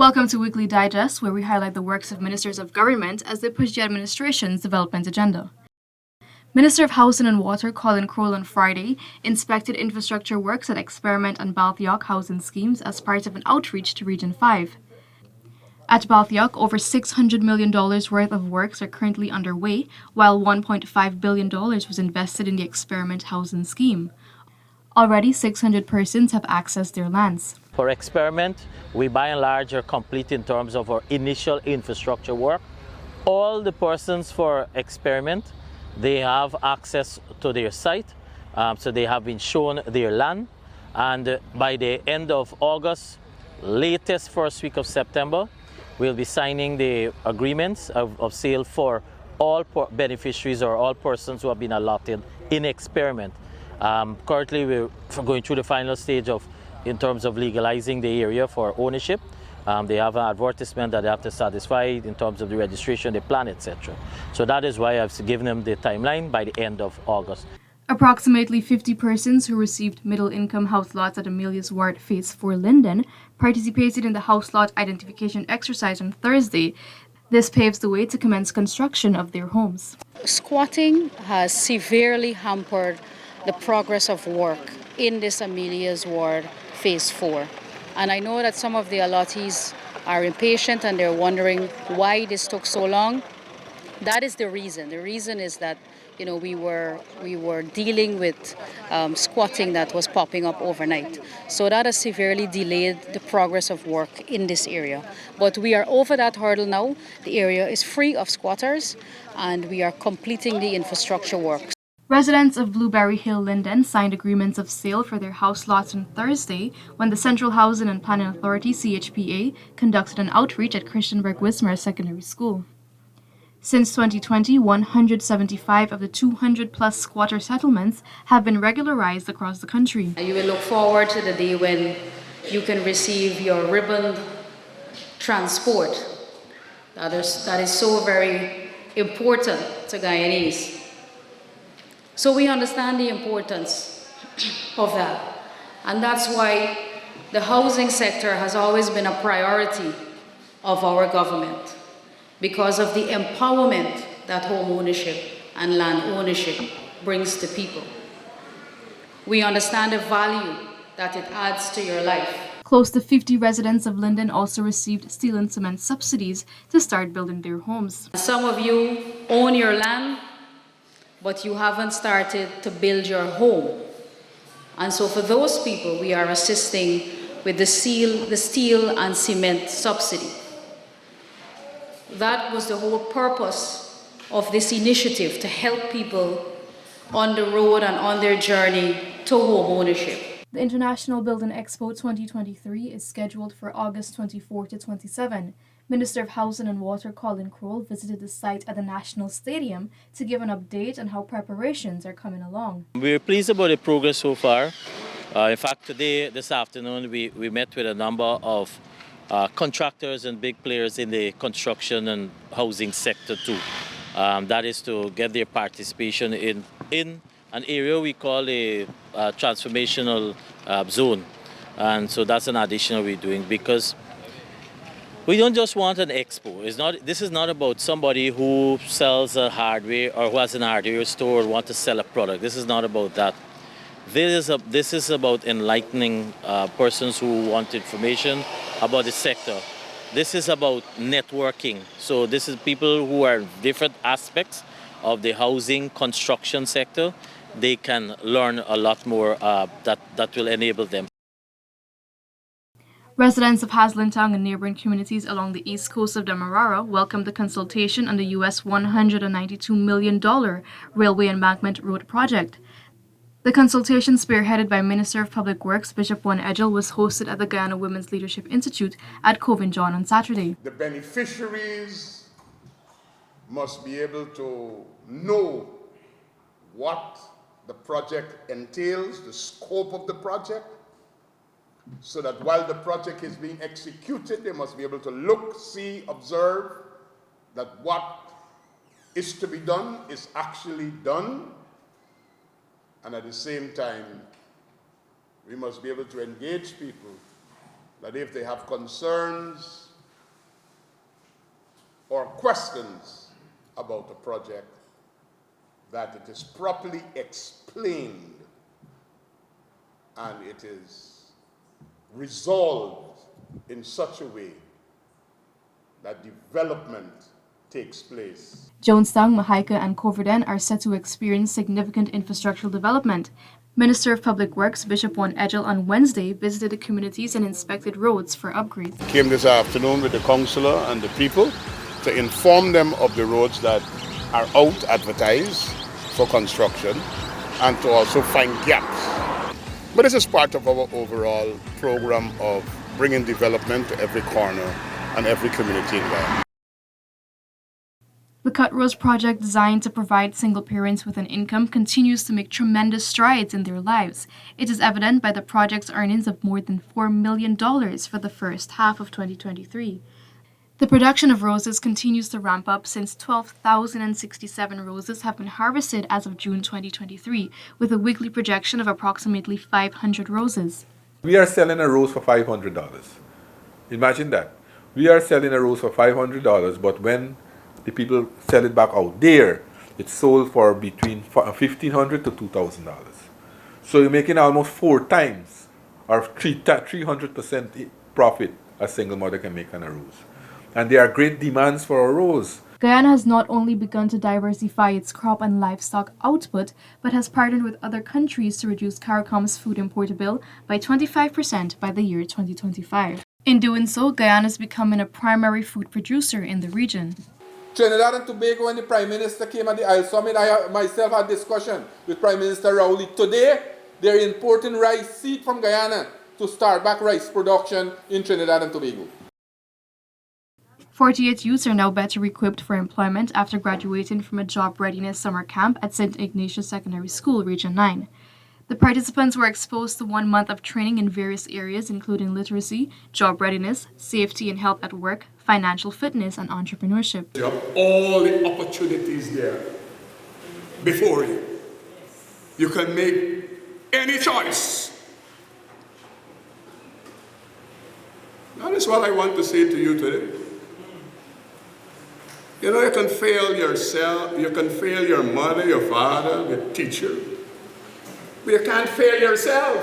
Welcome to Weekly Digest, where we highlight the works of ministers of government as they push the administration's development agenda. Minister of Housing and Water Colin Crowell on Friday inspected infrastructure works at Experiment and Balthiock housing schemes as part of an outreach to Region 5. At Balthiock, over $600 million worth of works are currently underway, while $1.5 billion was invested in the Experiment housing scheme. Already, 600 persons have accessed their lands. For Experiment, we by and large are complete in terms of our initial infrastructure work. All the persons for Experiment, they have access to their site, so they have been shown their land, and by the end of August, latest first week of September, we'll be signing the agreements of sale for all beneficiaries or all persons who have been allotted in Experiment. Currently, we're going through the final stage in terms of legalizing the area for ownership. They have an advertisement that they have to satisfy in terms of the registration, the plan, etc. So that is why I've given them the timeline by the end of August. Approximately 50 persons who received middle-income house lots at Amelia's Ward Phase 4 Linden participated in the house lot identification exercise on Thursday. This paves the way to commence construction of their homes. Squatting has severely hampered the progress of work in this Amelia's Ward Phase 4. And I know that some of the allottees are impatient and they're wondering why this took so long. That is the reason. The reason is that we were dealing with squatting that was popping up overnight. So that has severely delayed the progress of work in this area. But we are over that hurdle now. The area is free of squatters and we are completing the infrastructure work. Residents of Blueberry Hill Linden signed agreements of sale for their house lots on Thursday when the Central Housing and Planning Authority, CHPA, conducted an outreach at Christiansburg-Wismar Secondary School. Since 2020, 175 of the 200-plus squatter settlements have been regularized across the country. You will look forward to the day when you can receive your ribbon transport. That is so very important to Guyanese. So we understand the importance of that. And that's why the housing sector has always been a priority of our government, because of the empowerment that home ownership and land ownership brings to people. We understand the value that it adds to your life. Close to 50 residents of Linden also received steel and cement subsidies to start building their homes. Some of you own your land, but you haven't started to build your home. And so for those people, we are assisting with the steel and cement subsidy. That was the whole purpose of this initiative, to help people on the road and on their journey to home ownership. The International Building Expo 2023 is scheduled for August 24 to 27. Minister of Housing and Water Colin Crowell visited the site at the National Stadium to give an update on how preparations are coming along. We're pleased about the progress so far. In fact, this afternoon, we met with a number of contractors and big players in the construction and housing sector too. That is to get their participation in an area we call a transformational zone. And so that's an additional we're doing, because we don't just want an expo. This is not about somebody who sells a hardware or who has an hardware store or want to sell a product. This is not about that. This is about enlightening persons who want information about the sector. This is about networking. So this is people who are in different aspects of the housing construction sector. They can learn a lot more that will enable them. Residents of Haslintown and neighboring communities along the east coast of Demerara welcomed the consultation on the U.S. $192 million Railway Embankment Road project. The consultation, spearheaded by Minister of Public Works Bishop Juan Edgell, was hosted at the Guyana Women's Leadership Institute at Cove and John on Saturday. The beneficiaries must be able to know what the project entails, the scope of the project, so that while the project is being executed, they must be able to look, see, observe that what is to be done is actually done. And at the same time, we must be able to engage people that if they have concerns or questions about a project, that it is properly explained and it is resolved in such a way that development takes place. Jonestown, Mahaika, and Coverdale are set to experience significant infrastructural development. Minister of Public Works Bishop Juan Edgel on Wednesday visited the communities and inspected roads for upgrades. Came this afternoon with the councillor and the people to inform them of the roads that are out advertised for construction and to also find gaps. But this is part of our overall program of bringing development to every corner and every community in Guyana. The Cut Rose project, designed to provide single parents with an income, continues to make tremendous strides in their lives. It is evident by the project's earnings of more than $4 million for the first half of 2023. The production of roses continues to ramp up since 12,067 roses have been harvested as of June 2023, with a weekly projection of approximately 500 roses. We are selling a rose for $500. Imagine that. We are selling a rose for $500, but when the people sell it back out there, it's sold for between $1,500 to $2,000. So you're making almost 4 times or 300% profit a single mother can make on a rose. And there are great demands for a rose. Guyana has not only begun to diversify its crop and livestock output, but has partnered with other countries to reduce CARICOM's food import bill by 25% by the year 2025. In doing so, Guyana is becoming a primary food producer in the region. Trinidad and Tobago, when the Prime Minister came at the Isle Summit, I myself had discussion with Prime Minister Rowley. Today, they're importing rice seed from Guyana to start back rice production in Trinidad and Tobago. 48 youths are now better equipped for employment after graduating from a job readiness summer camp at St. Ignatius Secondary School, Region 9. The participants were exposed to 1 month of training in various areas, including literacy, job readiness, safety and health at work, financial fitness, and entrepreneurship. You have all the opportunities there before you. You can make any choice. That is what I want to say to you today. You know, you can fail yourself, you can fail your mother, your father, your teacher, but you can't fail yourself.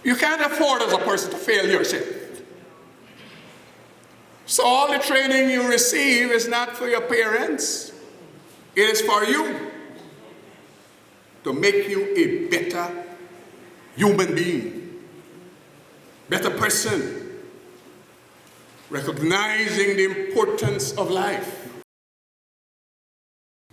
You can't afford as a person to fail yourself. So all the training you receive is not for your parents, it is for you, to make you a better human being, better person, recognizing the importance of life.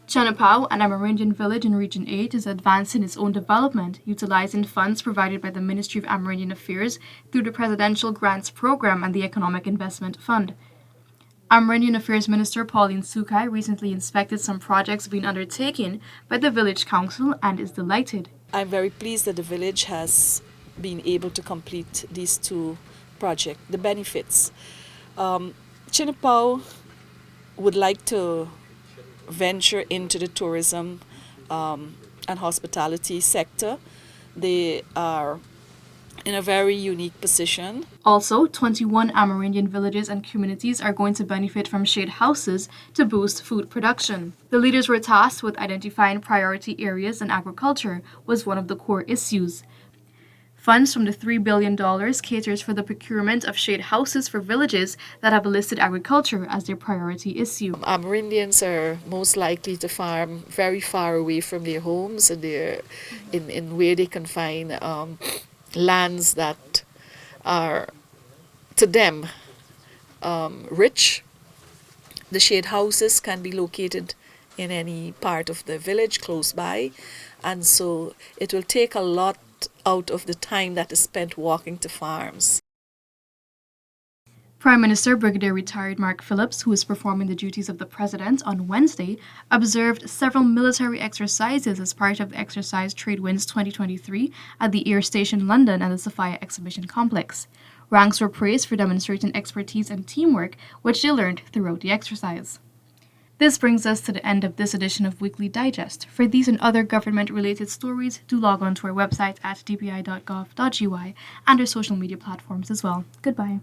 Chenapao, an Amerindian village in Region 8, is advancing its own development, utilizing funds provided by the Ministry of Amerindian Affairs through the Presidential Grants Program and the Economic Investment Fund. Amerindian Affairs Minister Pauline Sukai recently inspected some projects being undertaken by the village council and is delighted. I'm very pleased that the village has been able to complete these 2 projects. The benefits. Chenapao would like to venture into the tourism and hospitality sector. They are in a very unique position. Also, 21 Amerindian villages and communities are going to benefit from shade houses to boost food production. The leaders were tasked with identifying priority areas, and agriculture was one of the core issues. Funds from the $3 billion caters for the procurement of shade houses for villages that have listed agriculture as their priority issue. Amerindians are most likely to farm very far away from their homes, and they're in where they can find lands that are, to them, rich. The shade houses can be located in any part of the village close by, and so it will take a lot out of the time that is spent walking to farms. Prime Minister Brigadier Retired Mark Phillips, who is performing the duties of the President on Wednesday, observed several military exercises as part of the exercise Trade Winds 2023 at the Air Station London and the Sophia Exhibition Complex. Ranks were praised for demonstrating expertise and teamwork, which they learned throughout the exercise. This brings us to the end of this edition of Weekly Digest. For these and other government-related stories, do log on to our website at dpi.gov.gy and our social media platforms as well. Goodbye.